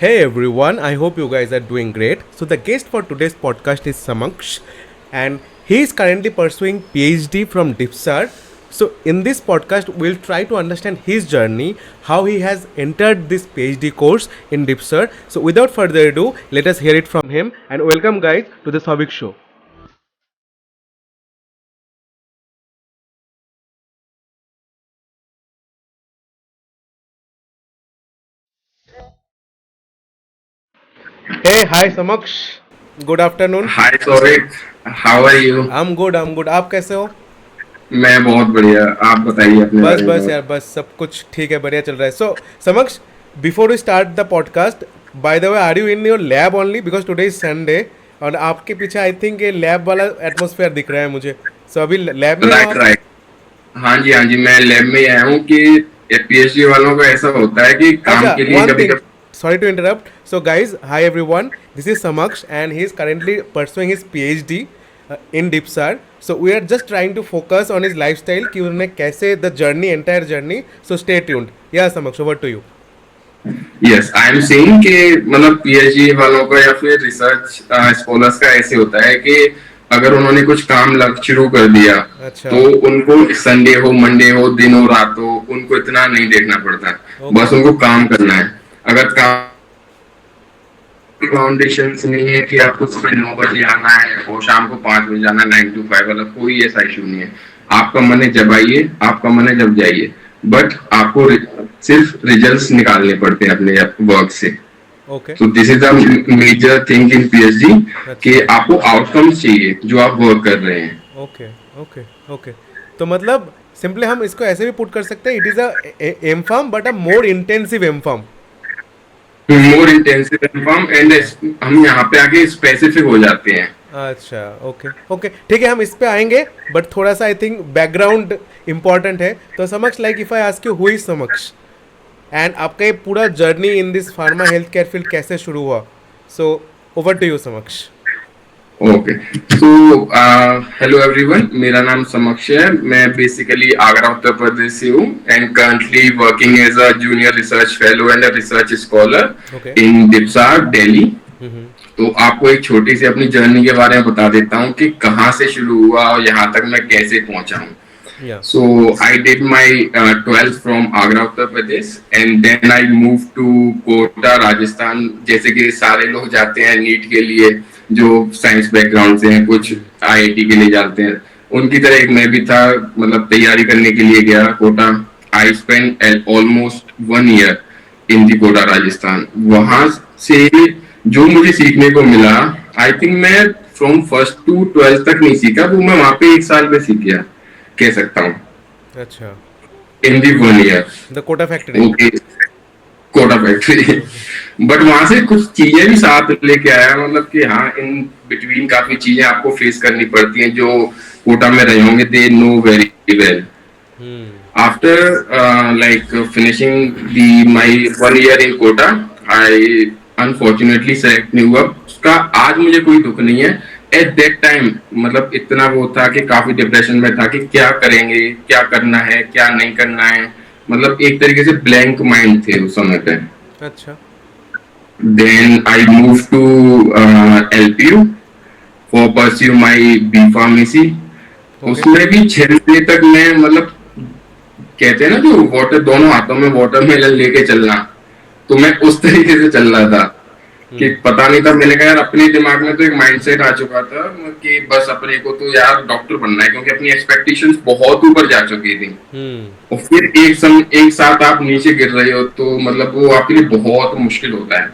Hey everyone, I hope you guys are doing great. So the guest for today's podcast is Samaksh and he is currently pursuing PhD from Dipsar. So in this podcast we'll try to understand his journey, how he has entered this PhD course in Dipsar. So without further ado, let us hear it from him and welcome guys to the Savik show. Hey, hi Samaksh. Good afternoon. Hi Souvik, how are you? I'm good. आप कैसे हो? मैं बहुत बढ़िया। आप बताइए अपने बस बारे में बस थोड़ा। यार बस सब कुछ ठीक है बढ़िया चल रहा है so Samaksh before we start the podcast by the way are you in your lab only because today is Sunday और आपके पीछे आई थिंक ये लैब वाला एटमोसफेयर दिख रहा है मुझे सो अभी लैब में हो राइट आप राइट। हाँ जी, मैं लैब में ही आया हूँ कि पीएचडी वालों का ऐसा होता है कि काम अच्छा के लिए वन कभी थिंग कभी। sorry to interrupt so guys hi everyone this is Samaksh and he is currently pursuing his PhD in Dipsar so we are just trying to focus on his lifestyle कि उन्होंने कैसे the journey entire journey so stay tuned yeah Samaksh over to you yes, I am saying कि मतलब PhD वालों का या फिर research scholars का ऐसे होता है कि अगर उन्होंने कुछ काम लग शुरू कर दिया अच्छा तो उनको संडे हो, मंडे हो, दिन हो, रात हो, उनको इतना नहीं देखना पड़ता। बस ओके उनको काम करना है। अगर काम फाउंडेशन नहीं है कि आपको सुबह 9 बजे आना है और शाम को 5 बजे जाना है, 9 to 5 वाला कोई ऐसा इशू नहीं है। आपका मन है जब आइए, आपका मन है जब जाइए, बट आपको सिर्फ रिजल्ट्स निकालने पड़ते हैं अपने वर्क से। ओके तो this is the major thing in PhD कि अच्छा आपको आउटकम्स चाहिए जो आप वर्क कर रहे हैं। ओके ओके ओके तो मतलब सिंपली हम इसको ऐसे भी पुट कर सकते हैं it is a M pharm but a more intensive M pharm more intensive inform and हम यहाँ पे आगे स्पेसिफिक हो जाते हैं। अच्छा ओके ओके ठीक है हम इस पे आएंगे बट थोड़ा सा आई थिंक बैकग्राउंड इम्पॉर्टेंट है तो Samaksh like if I ask you who is समक्ष एंड आपका ये पूरा journey in this pharma health care field कैसे शुरू हुआ सो ओवर टू यू समक्ष ओके, सो हेलो एवरीवन, मेरा नाम समक्ष है। मैं बेसिकली आगरा उत्तर प्रदेश से हूँ and currently working as a junior research fellow and a research scholar okay in DIPSAR Delhi. तो आपको एक छोटी सी अपनी जर्नी के बारे में बता देता हूँ कि कहाँ से शुरू हुआ और यहाँ तक मैं कैसे पहुंचा हूँ। या So I did my 12th from Agra, Uttar Pradesh, and then I moved to Kota, Rajasthan. जैसे कि सारे लोग जाते हैं नीट के लिए, जो साइंस बैकग्राउंड से हैं, कुछ आईआईटी के लिए जाते हैं, उनकी तरह एक मैं भी था। मतलब तैयारी करने के लिए गया Kota. I spend almost 1 year in the Kota, Rajasthan. वहां से जो मुझे सीखने को मिला, आई थिंक मैं फ्रॉम फर्स्ट टू 12th तक नहीं सीखा, वो मैं वहां पे 1 साल में सीख गया कह सकता हूँ, अच्छा in the 1 year। The Kota factory okay, Kota factory. But वहां से कुछ चीजें भी साथ लेके आया, मतलब कि हाँ, इन बिटवीन काफी चीजें आपको फेस करनी पड़ती हैं जो कोटा में रहे होंगे, they know very well. After like finishing the my 1 year in Kota, I unfortunately select नहीं हुआ। उसका आज मुझे कोई दुख नहीं है। एट दैट टाइम मतलब इतना वो था कि काफी डिप्रेशन में था कि क्या करेंगे, क्या करना है, क्या नहीं करना है। मतलब एक तरीके से ब्लैंक माइंड थे उस समय पे। अच्छा then I move to LPU for pursue my B pharmacy. Okay उसमें भी 6 महीने तक मैं मतलब, कहते हैं ना जो वाटर, दोनों हाथों में वाटरमेलन लेके चलना, तो मैं उस तरीके से चल रहा था कि पता नहीं था। मैंने कहा यार, अपने दिमाग में तो एक माइंडसेट आ चुका था कि बस अपने को तो यार डॉक्टर बनना है, क्योंकि अपनी एक्सपेक्टेशंस बहुत ऊपर जा चुकी थी। और फिर एक साथ आप नीचे गिर रहे हो तो मतलब वो आपके लिए बहुत मुश्किल होता है।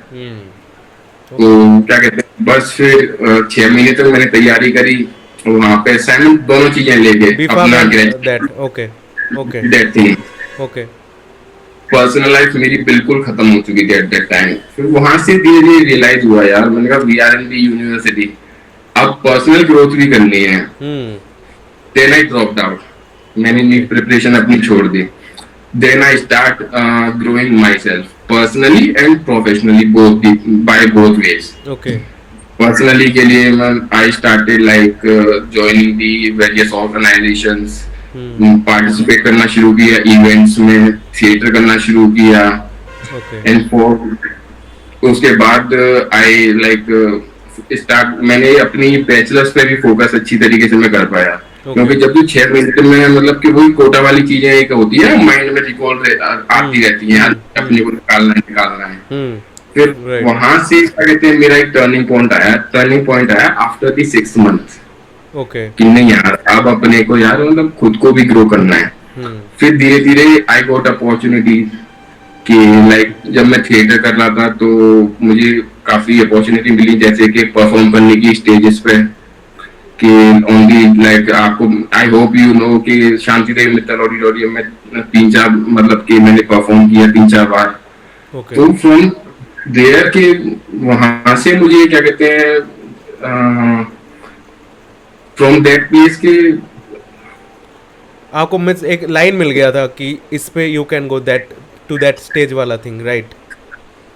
तो ओके क्या कहते हैं, बस फिर 6 महीने तक मैंने तैयारी करी। वहां पे असाइनमेंट दोनों चीजें लेके बी फार्म अपना and that graduation, okay okay that thing. Okay personal life मेरी बिल्कुल खत्म हो चुकी थी एट दैट टाइम। फिर वहां से धीरे धीरे रियलाइज हुआ यार, मैंने कहा we are in the university, अब पर्सनल ग्रोथ भी करनी है। देन आई ड्रॉप्ड आउट, मैंने ओके नीट प्रिपरेशन अपनी छोड़ दी। Then I start growing myself personally and professionally, both by both ways. Okay personally के लिए मैं I started like joining the various organisations, participate करना शुरू किया इवेंट्स में, थिएटर करना शुरू किया। ओके एंड फॉर उसके बाद आई लाइक स्टार्ट, मैंने अपनी बैचलर्स पे भी फोकस अच्छी तरीके से मैं कर पाया। क्योंकि जब भी 6 महीने में मतलब कि वही कोटा वाली चीजें एक होती है माइंड में रिकॉल आती रहती हैं, अपने को निकालना है। फिर वहां से क्या कहते हैं, मेरा एक टर्निंग पॉइंट आया आफ्टर द 6 मंथ। ओके। कि नहीं यार, अब अपने को यार मतलब खुद को भी ग्रो करना है। फिर धीरे धीरे आई गॉट अपॉर्चुनिटी कि लाइक जब मैं थिएटर कर रहा था तो मुझे काफी अपॉर्चुनिटी मिली, जैसे कि परफॉर्म करने की स्टेजेस पे, कि ओनली लाइक आपको आई होप यू नो कि शांति देवी मित्तल ऑडिटोरियम में 3-4 मतलब कि मैंने परफॉर्म किया 3-4 बार। तो फ्रॉम देयर के वहां से मुझे क्या कहते हैं, फ्रॉम दैट प्लेस के आपको मिस एक लाइन मिल गया था कि इस पे you can go that to that stage वाला थिंग, राइट?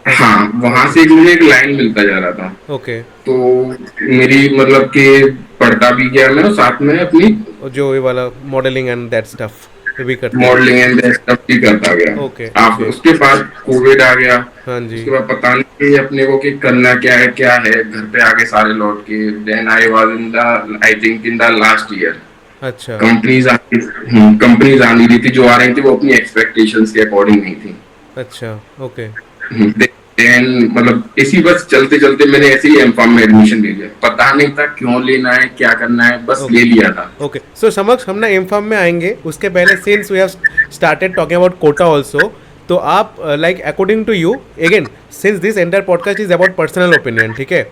हाँ, वहां से मुझे एक लाइन मिलता जा रहा था। ओके। तो मेरी मतलब कि पढ़ता भी गया मैं, और साथ में अपनी जो ये वाला मॉडलिंग एंड दैट स्टफ भी करते हैं। मॉडलिंग एंड दैट स्टफ भी करता गया। ओके। आप उसके बाद कोविड आ गया। हाँ जी। उसके बाद पता नहीं अपने को कि करना क्या है घर पे आके सारे लौट के। Then I was in the I think in the last year. अच्छा। कंपनीज आनी रही थी, जो आ रही थी वो अपनी एक्सपेक्टेशंस के अकॉर्डिंग नहीं थी। अच्छा। ओके। देन मतलब इसी बस चलते चलते मैंने ऐसे ही एमफार्म में एडमिशन ले लिया। पता नहीं था क्यों लेना है, क्या करना है, बस ले लिया था। ओके। सो समक्ष हम ना एमफार्म में आएंगे, उसके पहले since we have started talking about Kota also, तो आप like according to you again, since this entire podcast is about personal opinion, ठीक है,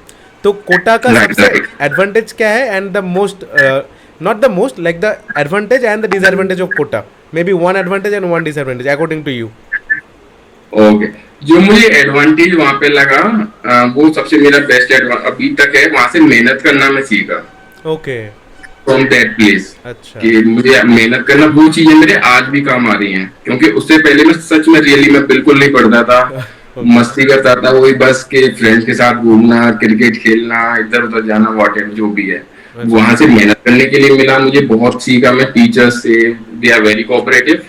तो कोटा का सबसे एडवांटेज क्या है and the most not the most like the advantage and the disadvantage of Kota, may be one advantage and one disadvantage according to you. Okay, जो मुझे advantage वहां पे लगा वो सबसे मेरा बेस्ट अभी तक है, वहां से मेहनत करना मैं सीखा। ओके। From that place. अच्छा। कि मुझे मेहनत करना, वो चीजें मेरे आज भी काम आ रही हैं। क्योंकि उससे पहले मैं सच में रियली मैं बिल्कुल नहीं पढ़ता था। मस्ती करता था, वही बस के फ्रेंड्स के साथ घूमना, क्रिकेट खेलना, इधर उधर जाना, वॉट जो भी है। वहां से मेहनत करने के लिए मिला, मुझे बहुत सीखा मैं टीचर्स से। They are very cooperative.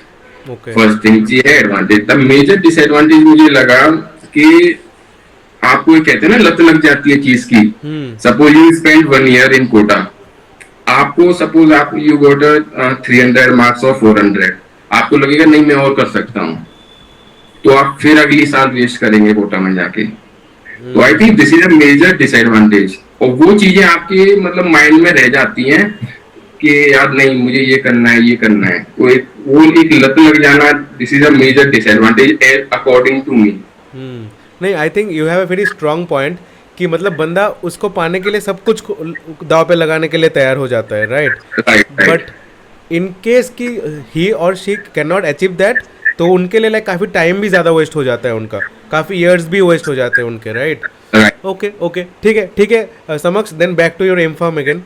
First thing ये है एडवांटेज। द मेजर डिसएडवांटेज मुझे लगा कि आपको कहते हैं ना लत लग जाती है चीज की। Suppose you spend 1 year in Kota, आपको सपोज आप यू गोट 300 मार्क्स और 400, आपको लगेगा नहीं मैं और कर सकता हूँ, तो आप फिर अगली साल वेस्ट करेंगे कोटा में जाके। तो I think this is a major disadvantage. और वो चीजें आपके मतलब माइंड में रह जाती हैं कि यार नहीं मुझे ये करना है, ये करना है। वो एक लत लग जाना, this is a major disadvantage according to me. नहीं, I think you have a very strong point कि मतलब बंदा उसको पाने के लिए सब कुछ दाव पे लगाने के लिए तैयार हो जाता है, राइट? बट इन केस कि ही और she can not achieve that, तो उनके लिए लाइक काफ़ी टाइम भी ज़्यादा वेस्ट हो जाता है उनका, काफ़ी ईयर्स भी वेस्ट हो जाते हैं उनके, राइट? ओके ओके, ठीक है Samaksh, then back to your M pharm again.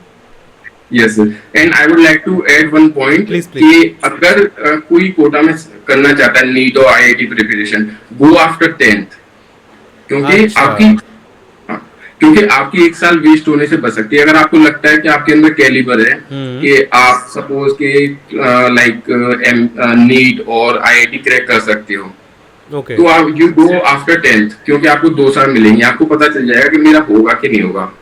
Yes sir, and I would like to add one point please. कि अगर कोई कोटा में करना चाहता है नीट और IIT preparation, go after 10th। क्योंकि आपकी 1 साल वेस्ट होने से बच सकती है। अगर आपको लगता है कि आपके अंदर कैलिबर है कि आप सपोज के लाइक नीट और आईआईटी क्रैक कर सकते हो, तो आप यू गो आफ्टर 10th, क्योंकि आपको 2 साल मिलेंगे, आपको पता चल जाएगा कि मेरा होगा कि नहीं होगा।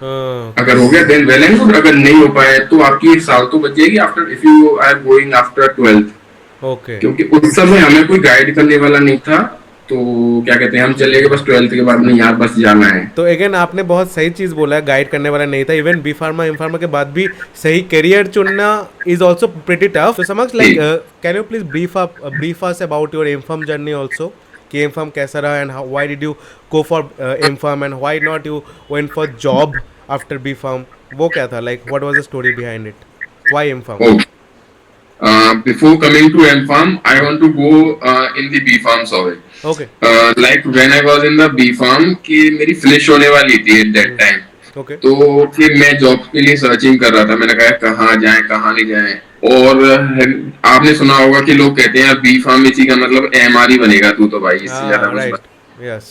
अगर हो गया देन वेल एंड गुड, अगर नहीं हो पाए तो आपकी 1 साल तो बच जाएगी after, if you are going after 12th। Okay. क्योंकि उस समय हमें कोई गाइड करने वाला नहीं था, तो क्या कहते हैं हम चले गए बस 12th के बाद में, यार बस जाना है। तो अगेन आपने बहुत सही चीज बोला है, गाइड करने वाला नहीं था। Even B pharma M pharma के बाद भी सही करियर चुनना इज ऑल्सो प्रिटी टफ। तो Samaksh like can you please brief us about your M pharm journey also, कि एम फार्म कैसा रहा and why did you go for M pharm and why not you went for job after B pharm, वो क्या था, like what was the story behind it, why M pharm? Before coming to M-Farm, I want to go in the B-Farm sorry. Okay. Like when I was in the B-Farm कि मेरी finish होने वाली थी at that time. Okay. तो फिर मैं job के लिए सर्चिंग कर रहा था। मैंने कहा कहाँ जाएं कहाँ नहीं जाएं। और आपने सुना होगा कि लोग कहते हैं B-Pharmacy का मतलब MR ही बनेगा तू तो भाई, इससे ज्यादा कुछ। Yes.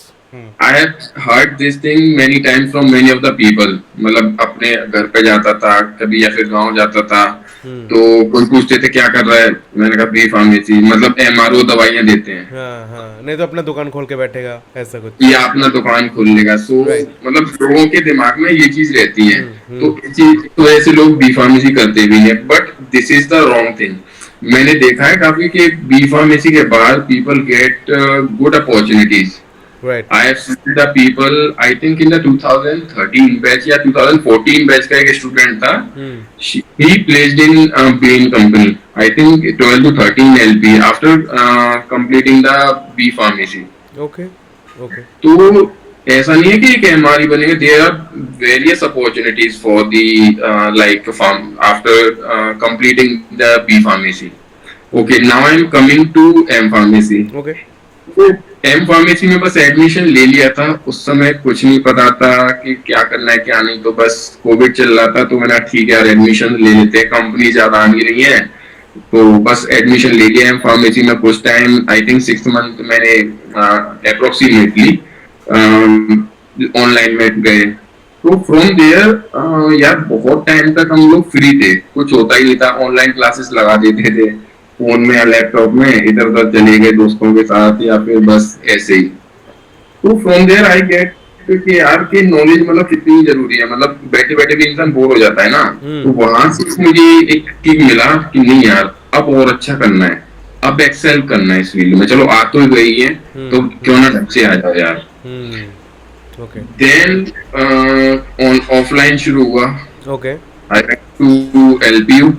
I have heard this thing many times from many of the people. मतलब अपने घर पे जाता था कभी या फिर गांव जाता था तो कोई पूछते थे क्या कर रहा है, मैंने कहा बी फार्मेसी, मतलब एमआरओ दवाइयां देते हैं हाँ हाँ, नहीं तो अपना दुकान खोल के बैठेगा ऐसा कुछ। या अपना दुकान खोल लेगा। सो राइट। मतलब लोगों के दिमाग में ये चीज रहती है, तो इस चीज तो ऐसे लोग बी फार्मेसी करते भी हैं, but this is the wrong thing. मैंने देखा है काफी कि बी फार्मेसी के बाद people get good opportunities. Right. I have seen the people, I think in the 2013 batch या 2014 batch का एक स्टूडेंट था, he placed in Bain company, I think 12 to 13 LP after completing the B pharmacy. Okay okay. तो ऐसा नहीं है कि एक एमआरई बनेगा, there are various opportunities for the like pharm after completing the B pharmacy. Okay, now I am coming to M pharmacy. Okay. तो M pharmacy में बस एडमिशन ले लिया था, उस समय कुछ नहीं पता था कि क्या करना है क्या नहीं, तो बस कोविड चल रहा था तो मैंने ठीक है यार एडमिशन ले लेते हैं, कंपनी ज्यादा आ नहीं रही है, तो बस एडमिशन ले लिया एम फार्मेसी में। कुछ टाइम आई थिंक 6 मंथ मैंने अप्रोक्सीमेटली ऑनलाइन में गए। तो फ्रॉम देयर यार बहुत टाइम तक हम लोग फ्री थे, कुछ होता ही नहीं था, ऑनलाइन क्लासेस लगा देते थे फोन में या लैपटॉप में, इधर उधर चले गए दोस्तों के साथ या फिर बस ऐसे ही। तो फ्रॉम देयर आई गेट कि यार की नॉलेज मतलब कितनी जरूरी है, मतलब बैठे बैठे भी इंसान बोर हो जाता है ना। तो वहां से मुझे एक किक मिला कि नहीं यार अब और अच्छा करना है, अब एक्सेल करना है इस फील्ड में, चलो आ तो गई है तो क्यों ना ढंग से आ जाओ यार। ओके। देन ऑन ऑफलाइन शुरू हुआ। Okay. I went to LPU.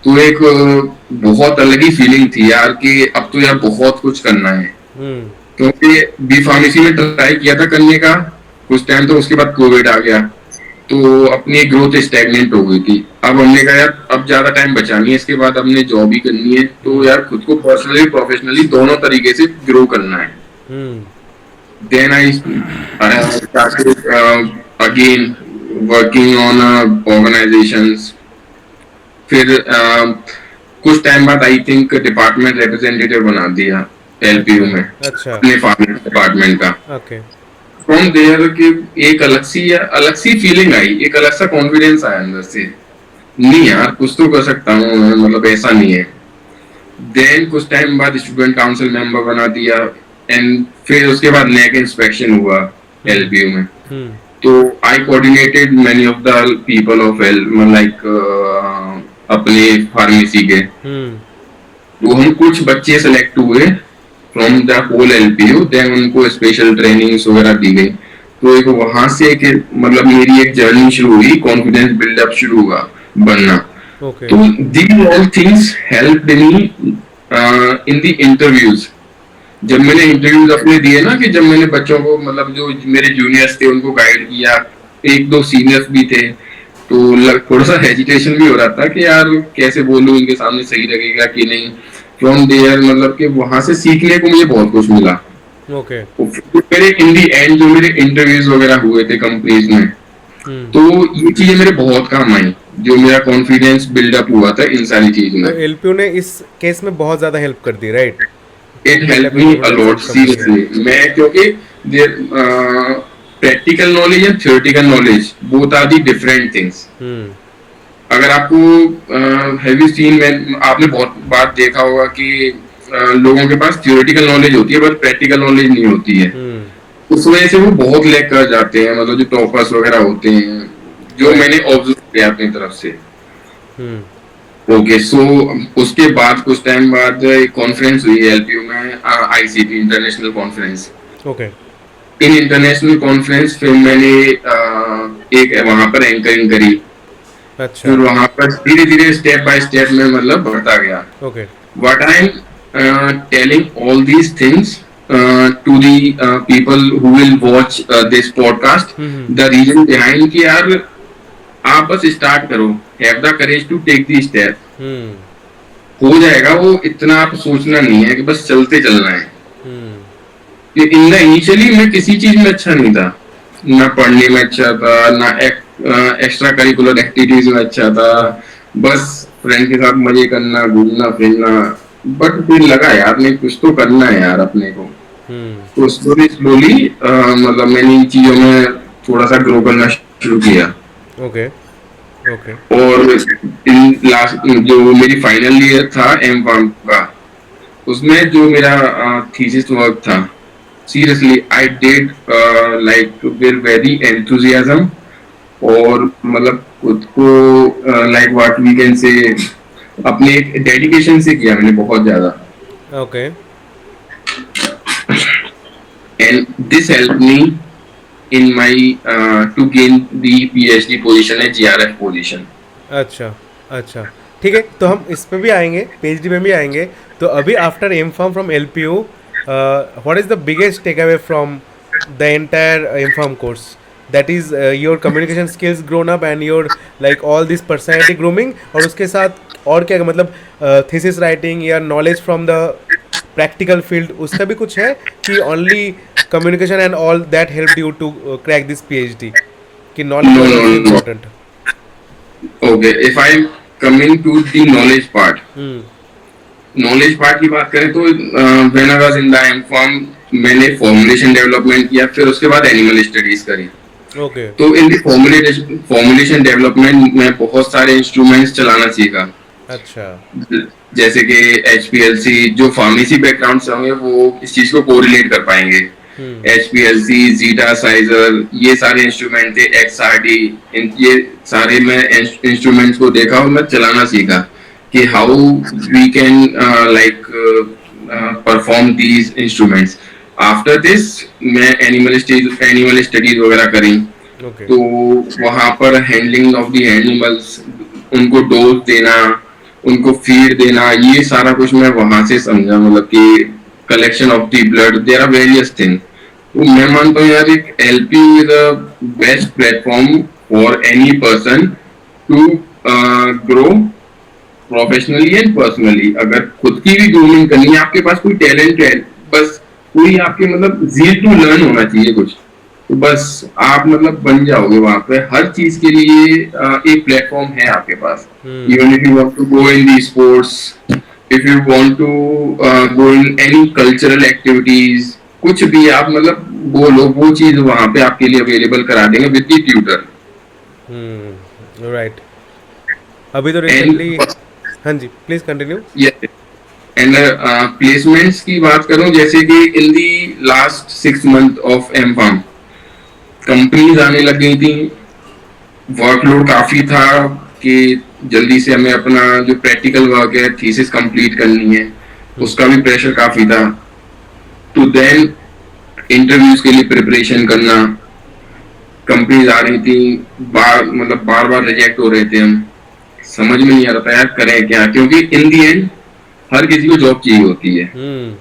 तो एक बहुत अलग ही फीलिंग थी यार कि अब तो यार बहुत कुछ करना है, क्योंकि बी फार्मेसी में ट्राई किया था करने का कुछ टाइम, तो उसके बाद कोविड आ गया तो अपनी ग्रोथ स्टैग्नेंट हो गई थी। अब हमने कहा यार अब ज्यादा टाइम बचा नहीं है, इसके बाद हमने जॉब ही करनी है, तो यार खुद को पर्सनली प्रोफेशनली दोनों तरीके से ग्रो करना है। Then I started again working on organisations. फिर कुछ टाइम बाद आई थिंक डिपार्टमेंट रिप्रेजेंटेटिव बना दिया एलपीयू में। अच्छा। अपने फार्मेसी डिपार्टमेंट का। ओके। फ्रॉम देयर कि एक अलग सी फीलिंग आई, एक अलग सा कॉन्फिडेंस आया अंदर से, नहीं यार कुछ तो कर सकता हूँ, मतलब ऐसा नहीं है। देन कुछ टाइम बाद स्टूडेंट काउंसिल मेंबर बना दिया, एंड फिर उसके बाद नेक इंस्पेक्शन हुआ एलपीयू में। तो I coordinated many of the people of L like अपने फार्मेसी के। वो हम कुछ बच्चे सेलेक्ट हुए from the whole LPU, then उनको स्पेशल ट्रेनिंग्स वगैरह दी गई। तो एक वहां से एक मतलब मेरी एक जर्नी शुरू हुई, कॉन्फिडेंस बिल्डअप शुरू हुआ बनना। तो these all things helped me in the interviews. जब मैंने इंटरव्यूज अपने दिए ना, कि जब मैंने बच्चों को मतलब जो मेरे जूनियर्स थे उनको गाइड किया, एक दो सीनियर्स भी थे, तो थोड़ा सा हेजिटेशन भी हो रहा था कि यार कैसे बोलूं इनके सामने, सही लगेगा कि नहीं। फ्रॉम देयर मतलब कि वहां से सीखने को मुझे बहुत कुछ मिला। ओके। मेरे इन दी एंड जो मेरे इंटरव्यूज वगैरह हुए थे कंपनीज में, तो ये चीजें मेरे बहुत काम आई, जो मेरा कॉन्फिडेंस बिल्डअप हुआ था इन सारी चीज में। एलपीयू ने इस केस में बहुत ज्यादा हेल्प कर दी, right? It help me a lot seriously. मैं क्योंकि practical knowledge and theoretical knowledge both are the different things. अगर आपको हैव यू सीन, आपने बहुत बात देखा होगा कि लोगों के पास थ्योरेटिकल नॉलेज होती है बट प्रैक्टिकल नॉलेज नहीं होती है। उस वजह से वो बहुत लैग कर जाते हैं, मतलब जो टॉपर्स वगैरह होते हैं, जो मैंने ऑब्जर्व किया अपनी तरफ से। ओके, सो उसके बाद कुछ टाइम बाद एक कॉन्फ्रेंस हुई एलपीयू में, ICT international conference. Okay. In international conference फिर मैंने एक वहां पर एंकरिंग करी। अच्छा। फिर वहां पर धीरे धीरे स्टेप बाय स्टेप में मतलब बढ़ता गया। Okay. What I am telling all these things to the people who will watch this podcast, the reason behind कि यार आप बस स्टार्ट करो, have the courage to take the step, हो जाएगा वो, इतना आप सोचना नहीं है कि बस चलते चलना है। इनिशियली मैं किसी चीज में अच्छा नहीं था, ना पढ़ने में अच्छा था, ना एक्स्ट्रा करिकुलर एक्टिविटीज में अच्छा था, बस फ्रेंड के साथ मजे करना, घूमना फिरना। बट फिर लगा यार नहीं कुछ तो करना है यार अपने को। हम्म। तो स्लोली स्लोली मतलब मैंने इन चीजों में थोड़ा सा ग्रो करना शुरू किया। ओके। ओके। और इन लास्ट जो मेरी फाइनल ईयर था एम फार्म का, उसमें जो मेरा थीसिस वर्क था, seriously I did like with very enthusiasm, और मतलब खुद को like what we can say अपने एक डेडिकेशन से किया मैंने बहुत ज्यादा। Okay. And this help me in my to gain the PhD position है, जीआरएफ पोजीशन। अच्छा। अच्छा। ठीक है, तो हम इस पे भी आएंगे, पीएचडी में भी आएंगे। तो अभी after M pharm from LPU, what is the biggest take away from the entire M pharm course? That is your communication skills grown up and your like all this personality grooming, और उसके साथ और क्या, मतलब thesis writing या knowledge from the practical field, उसका भी कुछ है कि only communication and all that help you to crack this PhD, कि knowledge no was no also no. Important? Okay, if I coming to the knowledge part, hmm. Knowledge part की बात करें तो when I was in the M pharm, मैंने formulation development किया, फिर उसके बाद एनिमल स्टडीज करी। ओके। तो इन फॉर्मुलेशन डेवलपमेंट में बहुत सारे इंस्ट्रूमेंट्स चलाना सीखा। अच्छा। जैसे कि एचपीएलसी, जो फार्मेसी बैकग्राउंड से होंगे वो इस चीज को कोरिलेट कर पाएंगे। हम्म। एचपीएलसी, जीटा साइजर, ये सारे इंस्ट्रूमेंट थे, एक्सआरडी, ये सारे मैं इंस्ट्रूमेंट्स को देखा और मैं चलाना सीखा कि okay. How we can like perform these instruments. After this मैं एनिमल स्टडीज वगैरह करी। ओके। तो वहां पर हैंडलिंग ऑफ द एनिमल्स, उनको डोज देना, उनको फीड देना, ये सारा कुछ मैं वहां से समझा। मतलब कि collection of the blood, there are various thing. तो मैं मानता हूँ यार, एक LP is a best platform for any person to grow professionally and personally. अगर खुद की भी ग्रूमिंग करनी है, आपके पास कोई टैलेंट है, बस कोई आपके मतलब जील टू लर्न होना चाहिए कुछ, तो बस आप मतलब बन जाओगे वहां पे। हर चीज के लिए एक प्लेटफॉर्म है आपके पास। Hmm. Even if you want to go in the sports, if you want to go in any cultural activities, कुछ भी आप मतलब बोलो, वो चीज वहां पे आपके लिए अवेलेबल करा देंगे विद दी ट्यूटर। राइट। अभी तो एंड रिसेंटली, हाँ जी, प्लीज कंटिन्यू। एंड प्लेसमेंट्स की बात करूं, जैसे कि in the last 6 month of M pharm companies आने लग गई थी, वर्कलोड काफी था कि जल्दी से हमें अपना जो प्रैक्टिकल वर्क है, थीसिस कंप्लीट करनी है, उसका भी प्रेशर काफी था। तो देन इंटरव्यूज के लिए प्रिपरेशन करना, कंपनीज आ रही थी, बार बार रिजेक्ट हो रहे थे हम। समझ में नहीं आ रहा था यार करें क्या, क्योंकि इन दी एंड हर किसी को जॉब चाहिए होती है। हम्म।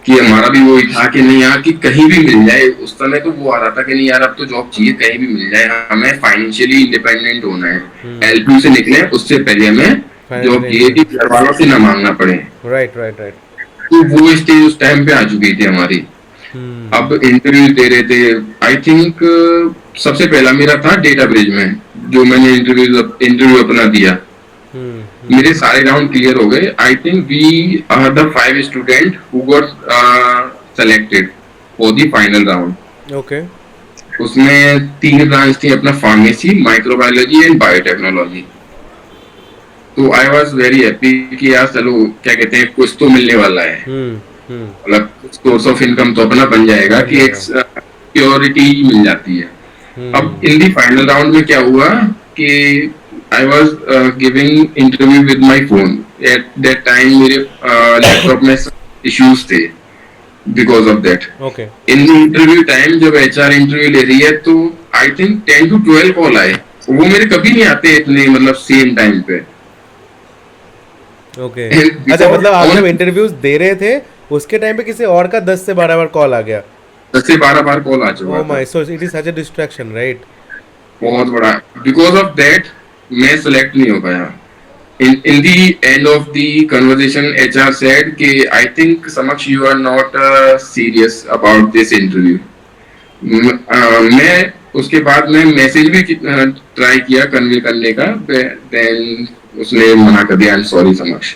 कि हमारा भी वही था कि नहीं यार, कि कहीं भी मिल जाए। उस समय तो वो आ रहा था कि नहीं यार, अब तो जॉब चाहिए, कहीं भी मिल जाए, हमें फाइनेंशियली इंडिपेंडेंट होना है। हम्म। एलपी से निकले उससे पहले हमें जॉब फाइनेंशियल चाहिए कि इंडिपेंडेंस। घर वालों से ना मांगना पड़े। Right, right, right. तो वो स्टेज उस टाइम पे आ चुकी थी हमारी। हम्म। अब इंटरव्यू दे रहे थे। आई थिंक सबसे पहला मेरा था डेटा ब्रिज में, जो मैंने इंटरव्यू अपना दिया। हम्म। मेरे सारे राउंड क्लियर हो गए। I think we are the 5 student who got selected for the final round. Okay. उसमें 3 ब्रांच थी, अपना फार्मेसी, माइक्रोबायोलॉजी एंड बायोटेक्नोलॉजी। तो आई वाज वेरी हैप्पी कि यार चलो, क्या कहते हैं, कुछ तो मिलने वाला है, हम्म। हम्म। मतलब सोर्स ऑफ इनकम तो अपना बन जाएगा, बन कि एक जाएगा। सिक्योरिटी मिल जाती है। अब हम्म। इन दी फाइनल राउंड में क्या हुआ कि I was giving interview with my phone. At that time मेरे लैपटॉप में इश्यूज थे, because of that. Okay. In the interview time जब एचआर इंटरव्यू ले रही है, तो आई थिंक 10 to 12 कॉल आए। वो मेरे कभी नहीं आते इतने, मतलब सेम टाइम पे। ओके। अच्छा, बिकॉज मतलब आप ऑन जब इंटरव्यूज दे रहे थे उसके टाइम पे किसी और का 10 से 12 बार कॉल आ गया? 10 से 12 बार कॉल आ ओ चुका था। My, so it is such a distraction, right? बहुत बड़ा। बिकॉज ऑफ दैट मैं सेलेक्ट नहीं हो पाया। In the end of the conversation, HR said कि I think Samaksh, you are not serious about this interview. मैं उसके बाद में मैसेज भी ट्राई किया कन्वे करने का, देन उसने मना कर दिया, आई एम सॉरी समक्ष।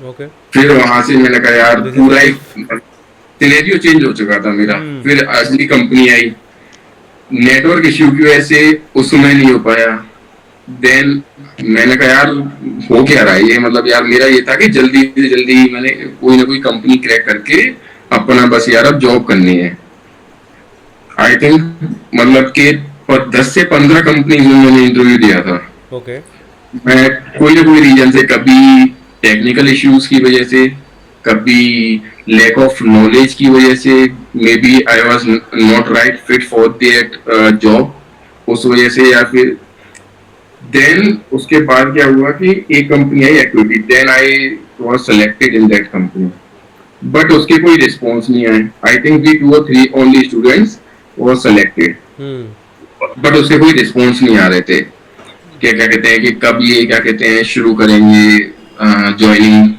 ओके. फिर वहां से मैंने कहा यार दिस इज पूरा लाइफ. एक सिनेरियो चेंज हो चुका था मेरा. फिर अगली कंपनी आई, नेटवर्क इश्यू की वजह से उसमें नहीं हो पाया. देन मैंने कहा यार हो क्या रहा है ये, मतलब यार मेरा ये था कि जल्दी से जल्दी मैंने कोई ना कोई कंपनी क्रैक करके अपना बस यार अब जॉब करनी है. आई थिंक मतलब कि 10 से 15 कंपनी में मैंने इंटरव्यू दिया था. ओके. मैं कोई ना कोई रीजन से, कभी टेक्निकल इश्यूज की वजह से, कभी लैक ऑफ नॉलेज की वजह से, may be I was not right fit for that job, उस वजह से, या फिर देन उसके बाद क्या हुआ कि एक कंपनी आई activity, then I was selected in that company. But उसके कोई रिस्पॉन्स नहीं आए. I think we 2 or 3 only students was selected, but उसके कोई रिस्पॉन्स नहीं आ रहे थे. क्या क्या कहते हैं कि कब ये क्या कहते हैं शुरू करेंगे joining.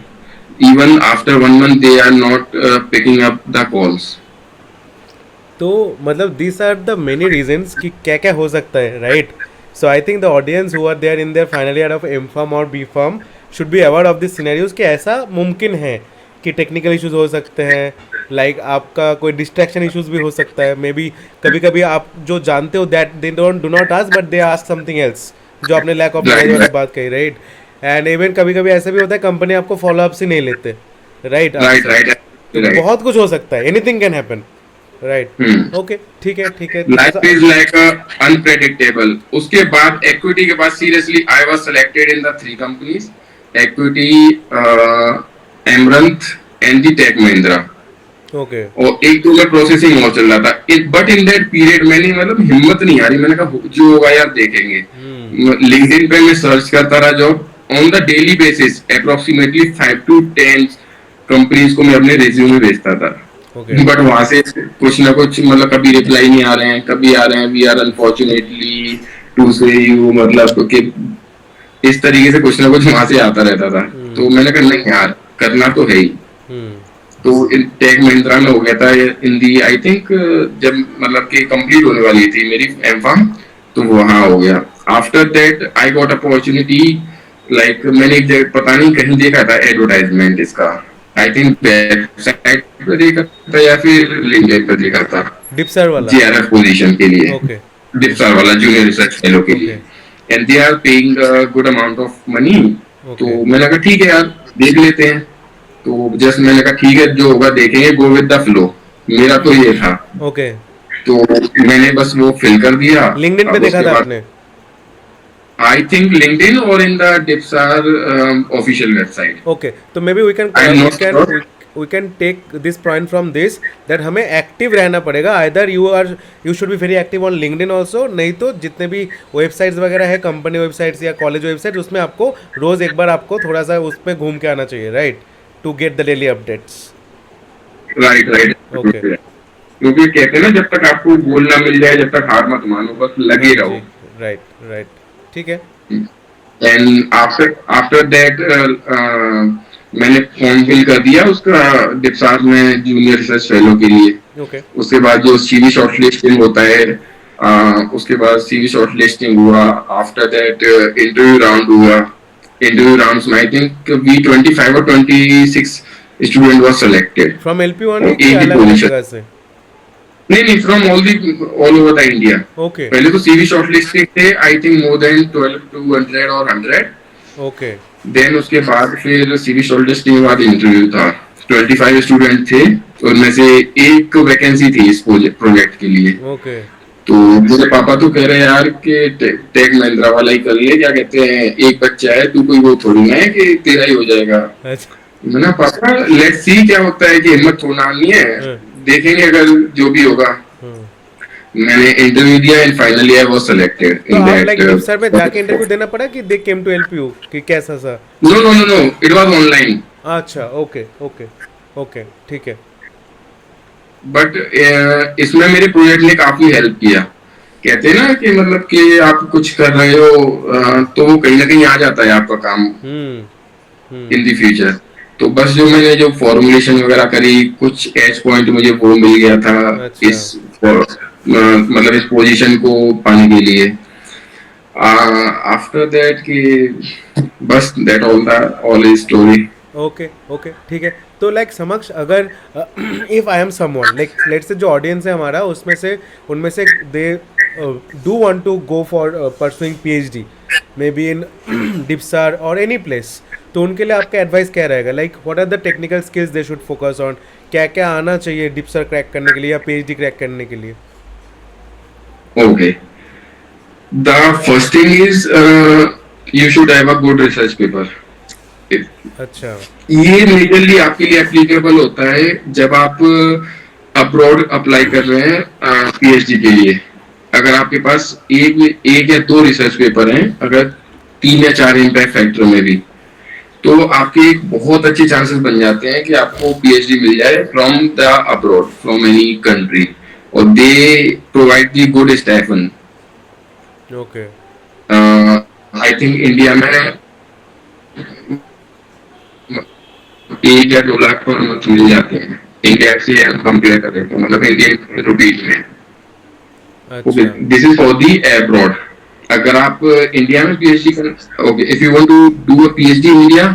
Even after 1 month they are not picking up the calls. तो मतलब this are the many reasons कि क्या क्या हो सकता है, right. So I think the audience who are there in their final year of M pharm और B pharm should be aware of this scenarios कि ऐसा मुमकिन है कि टेक्निकल इश्यूज हो सकते हैं, लाइक आपका कोई डिस्ट्रैक्शन इश्यूज भी हो सकता है. मे बी कभी कभी आप जो जानते हो that they don't do not ask but they ask something else, जो आपने लैक ऑफ नॉलेज वाली बात कही, राइट. एंड इवन कभी कभी ऐसा भी होता है कंपनी आपको फॉलो अप से नहीं लेते, राइट. Right right right. बहुत कुछ हो सकता है, anything can happen, right. Okay, ठीक है, ठीक है. Life is like unpredictable. उसके बाद एक्विटी के बाद seriously I was selected in the 3 companies, Equity, Amaranth and the Tech Mahindra. Okay. और एक तो में प्रोसेसिंग और चल रहा था. बट इन दैट पीरियड मैंने मतलब हिम्मत नहीं हारी. मैंने कहा जो होगा यार देखेंगे. लिंक्डइन पे मैं सर्च करता रहा job on the daily basis. Approximately 5 to 10 companies को मैं अपने रिज्यूमे भेजता था. बट वहां से कुछ ना कुछ मतलब कभी रिप्लाई नहीं आ रहे हैं, कभी आ रहे हैं वी आर अनफॉर्चुनेटली टू से यू, मतलब कि इस तरीके से कुछ ना कुछ वहां से आता रहता था. तो मैंने कहा नहीं यार करना तो है ही. तो टेक महिंद्रा में हो गया था इन दी आई थिंक जब मतलब कि कंप्लीट होने वाली थी मेरी एम फार्म, तो वहां हो गया. After that I got opportunity, like मैंने एक जगह पता नहीं कहीं देखा था एडवर्टाइजमेंट इसका. आई थिंक वेबसाइट पे देखा था या फिर लिंक्डइन पे देखा था, डिप्सर वाला जीआरएफ पोजीशन के लिए. ओके. डिप्सर वाला जूनियर रिसर्च फेलो के लिए. And they are paying good amount of money. तो मैंने कहा ठीक है यार देख लेते हैं. तो जस्ट मैंने कहा ठीक है जो होगा देखेंगे, गो विद द फ्लो. मेरा तो ये था. ओके. तो मैंने बस वो फिल कर दिया. लिंक्डइन पे देखा था आपने? I think LinkedIn or in the Dipsar official website. Okay, तो maybe we can take this point from this that हमें एक्टिव रहना पड़ेगा. either you should be very active on LinkedIn also, नहीं तो जितने भी वेबसाइट्स वगैरह है, कंपनी वेबसाइट्स या कॉलेज वेबसाइट, उसमें आपको रोज एक बार आपको थोड़ा सा उस पर घूम के आना चाहिए, right, to get the daily updates. Right. Okay. क्योंकि कहते हैं ना जब तक आपको गोल ना मिल जाए जब तक हार मत मानो, बस लगे रहो. राइट. ठीक है. एंड आफ्टर दैट मैंने फॉर्म फिल कर दिया उसका डिप्सार में जूनियर रिसर्च फेलो के लिए. ओके. उसके बाद जो सीवी शॉर्टलिस्टिंग होता है, उसके बाद सीवी शॉर्टलिस्टिंग हुआ. आफ्टर दैट इंटरव्यू राउंड हुआ. इंटरव्यू राउंड्स में I think we 25 or 26 student was selected from LP only या अलग जगह से? नहीं from all over the India. Okay. पहले तो सीवी शॉर्टलिस्टेड थे I think more than 1200 or 100. Okay. Then उसके बाद फिर सीवी शॉर्टलिस्टिंग के बाद इंटरव्यू था. 25 स्टूडेंट थे, उनमें से एक वैकेंसी थी इस प्रोजेक्ट के लिए. ओके. तो मेरे पापा तो कह रहे हैं यार कि टेक महिंद्रा वाला ही कर ले, क्या कहते हैं एक बच्चा है तू, कोई वो थोड़ी ना है कि तेरा ही हो जाएगा. मैंने पापा लेट्स सी क्या होता है, कि हिम्मत थोड़ा नहीं है, देखेंगे अगर जो भी होगा. मैंने इंटरव्यू दिया and finally I was selected in that. Like sir में जाके इंटरव्यू देना पड़ा कि they came to help you कि कैसा सा? No it was online. अच्छा. ओके. ठीक है. बट इसमें मेरे प्रोजेक्ट ने काफी हेल्प किया. कहते हैं ना कि मतलब कि आप कुछ कर रहे हो तो वो कहीं ना कहीं आ जाता है आपका काम इन द फ्यूचर. तो बस जो मैंने जो फॉर्मुलेशन वगैरह करी, कुछ एज पॉइंट मुझे वो मिल गया था. अच्छा. इस मतलब इस पोजीशन को पाने के लिए. आफ्टर दैट कि बस that all is story. Okay okay ठीक है. तो लाइक समक्ष अगर if I am someone like let's say जो ऑडियंस है हमारा उसमें से उनमें से they do want to go for pursuing PhD maybe in DIPSAR और एनी प्लेस, तो उनके लिए आपका एडवाइस क्या रहेगा? Like what are the technical skills they should focus on? क्या क्या आना चाहिए डिप्सर क्रैक करने के लिए या पीएचडी क्रैक करने के लिए? Okay. The first thing is you should have a good research paper. अच्छा. ये मेजरली आपके लिए एप्लीकेबल होता है जब आप अब्रॉड अप्लाई कर रहे हैं पीएचडी के लिए. अगर आपके पास एक या दो रिसर्च पेपर हैं, अगर 3 या 4 इम्पैक्ट फैक्टर में भी, तो आपके एक बहुत अच्छे चांसेस बन जाते हैं कि आपको पीएचडी मिल जाए from the abroad, from any country. और they provide the good stipend. Okay. I think India में 1 या 2 लाख पर मंथ मिल जाते हैं इंडिया से कंपेयर करें तो, मतलब इंडियन रुपीज में. ओके, अच्छा. This is for the abroad. अगर आप इंडिया में पीएचडी कर, okay, if you want to do a PhD in India,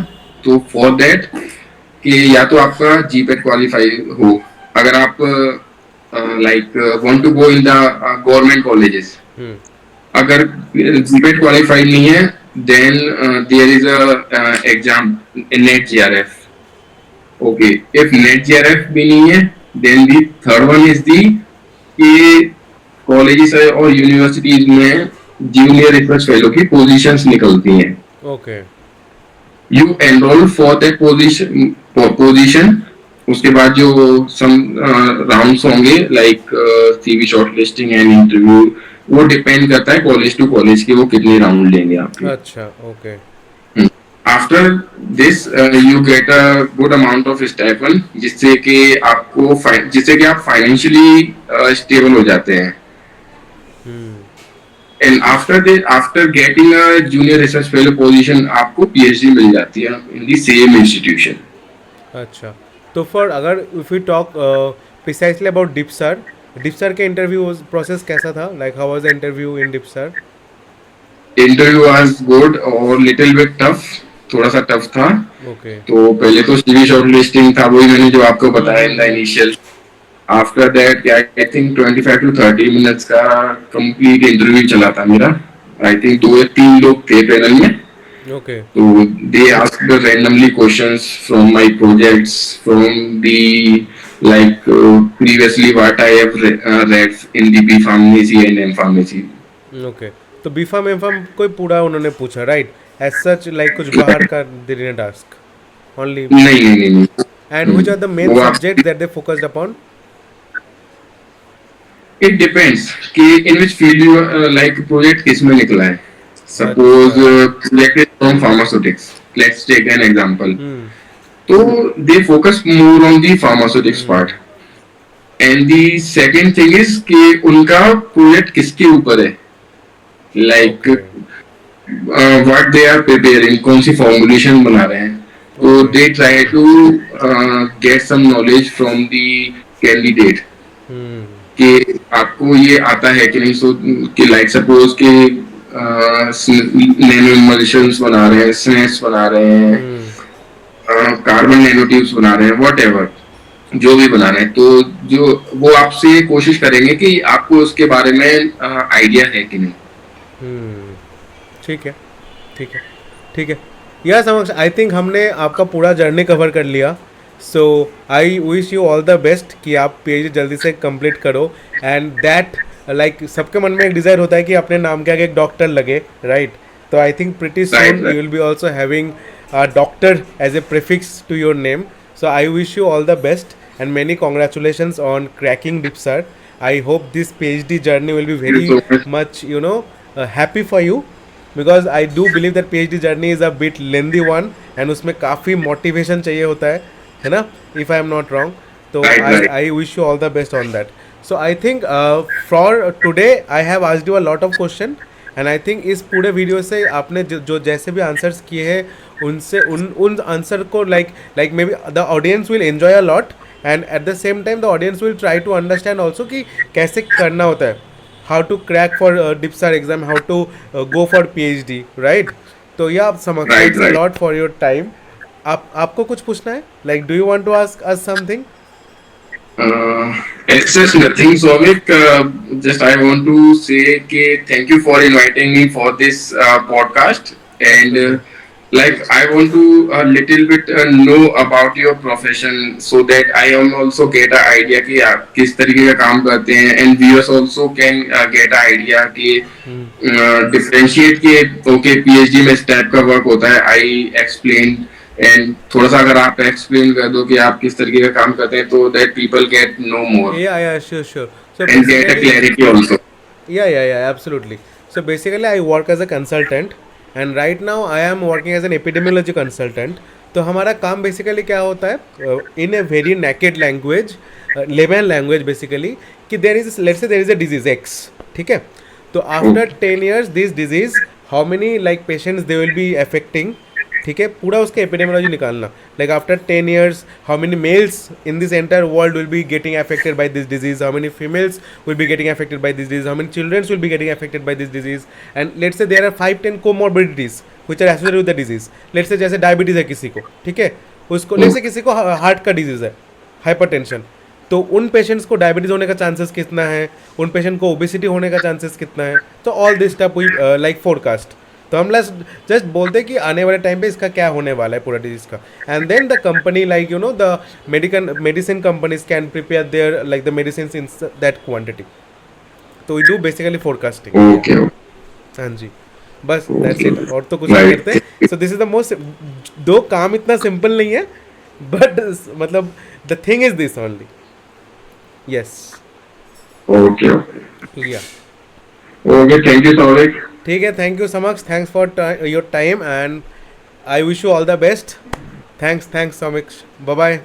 तो फॉर दैट कि या तो आपका जीपेट क्वालिफाई हो. अगर आप like want to go in the government colleges, अगर जीपेट क्वालिफाइड नहीं है, then there is a exam NET JRF. Okay, if NET JRF भी नहीं है, then the third one is the कि कॉलेजेस और यूनिवर्सिटीज में जूनियर रिसर्च फेलो की पोजीशंस निकलती हैं. Okay. You enrol for that position. उसके बाद जो सम राउंड्स होंगे like CV shortlisting and interview, वो डिपेंड करता है कॉलेज टू कॉलेज के वो कितने राउंड लेंगे आपके. अच्छा. Okay. After this you get a good amount of stipend, जिससे कि आप फाइनेंशियली स्टेबल हो जाते हैं. And after getting a junior research fellow position, आपको पीएचडी मिल जाती है इन द सेम इंस्टीट्यूशन. अच्छा. तो फॉर अगर if you talk precisely about DIPSAR के इंटरव्यू प्रोसेस कैसा था? Like how was the interview in DIPSAR? Interview was good और लिटिल बिट टफ, थोड़ा सा टफ था. ओके. तो पहले तो सीवी शॉर्टलिस्टिंग था, वही मैंने जो आपको बताया in the initial. After that I think 25 to 30 minutes का कंप्लीट इंटरव्यू चला था मेरा. आई थिंक 2 या 3 लोग थे पैनल में. Okay. So they asked the randomly questions from my projects, from the like previously what I have read in the B pharmacy and M pharmacy. Okay. तो B farm M farm कोई पूरा उन्होंने पूछा, right? As such like कुछ बाहर का they didn't ask only? नहीं. And which are the main subjects that they focused upon? It depends कि in which field you like project किसमें निकला है. Suppose project is from pharmaceutics. Let's take an example. So they focus more on the pharmaceutics part. And the second thing is कि उनका project किसके ऊपर है. Like what they are preparing, कौन सी formulation बना रहे हैं. So they try to get some knowledge from the candidate. कि आपको ये आता है कि नहीं. सो कि लाइक सपोज कि नैनो इमल्शंस बना रहे हैं, स्नेक्स बना रहे हैं, कार्बन नैनो ट्यूब्स बना रहे हैं, व्हाटएवर जो भी बना रहे हैं, तो जो वो आपसे कोशिश करेंगे कि आपको उसके बारे में आइडिया है कि नहीं. ठीक है ठीक है ठीक है. या समझ, आई थिंक हमने आपका पूरा जर्नी कवर कर लिया. So I wish you all the best कि आप पीएचडी जल्दी से कंप्लीट करो. एंड दैट लाइक सबके मन में एक डिज़ायर होता है कि अपने नाम के आगे एक डॉक्टर लगे, राइट? तो I think pretty soon you will be also having a doctor as a prefix to your name. So I wish you all the best and many congratulations on cracking DIPSR. I hope this PhD journey will be very much, happy for you, because I do believe that PhD journey is a bit lengthy one and उसमें काफ़ी motivation चाहिए होता है ना? If I am not wrong. So I wish you all the best on that. So I think for today I have asked you a lot of question and I think इस पूरे video से आपने जो जैसे भी answers किए हैं उनसे उन आंसर को like maybe the audience will enjoy a lot. And at the same time the audience will try to understand also कि कैसे करना होता है, how to crack for DIPSR exam, how to go for PhD, right? तो yeah, Samaksh, thanks a lot for your time आपको कुछ पूछना है, like do you want to ask us something? It's just nothing, Souvik. Just I want to say thank you for inviting me for this podcast, and Absolutely. like I want to a little bit know about your profession so that I am also get an idea कि आप किस तरीके का काम करते हैं, and viewers also can get an idea कि differentiate कि okay PhD में इस टाइप का वर्क होता है. I explained एंड थोड़ा सा अगर आप एक्सप्लेन कर दो कि आप किस तरीके का काम करते हैं तो that people get no more Yeah, sure, sure. So and get a basically, clarity also. yeah, absolutely. So basically, I work as a consultant, and right now I am working as an epidemiology consultant. तो हमारा काम basically क्या होता है, in a very naked language, lemon language basically, कि there is, let's say there is a disease X, ठीक है. तो after 10 years this disease, how many like patients they will be affecting, ठीक है, पूरा उसका एपिडेमियोलॉजी निकालना. Like after 10 years how many males in this entire world will be getting affected by this disease, how many females will be getting affected by this disease, how many children will be getting affected by this disease, and let's say there are 5-10 comorbidities which are associated with the disease. let's say जैसे diabetes है किसी को, ठीक है, उसको let's say किसी को heart का डिजीज़ है, हाइपरटेंशन, तो उन पेशेंट्स को डायबिटीज़ होने का चांसेस कितना है, उन पेशेंट को ओबेसिटी होने का चांसेस कितना है. तो all this step we like forecast. तो हम जस्ट बोलते हैं कि आने वाले टाइम पे इसका क्या होने वाला है पूरा डिजीज का. And then the company like you know the medicine companies can prepare their like the medicine in that quantity. तो we do basically forecasting. Okay हाँ जी, बस दैट्स इट, और तो कुछ नहीं करते. So this is the most, दो काम इतना सिंपल नहीं है, बट मतलब the thing is this only. Yes. Okay या ओके थैंक यू सौविक. ठीक है, थैंक यू समक्ष, thanks for your time, and I wish you all the best. Thanks समक्ष, बाय बाय.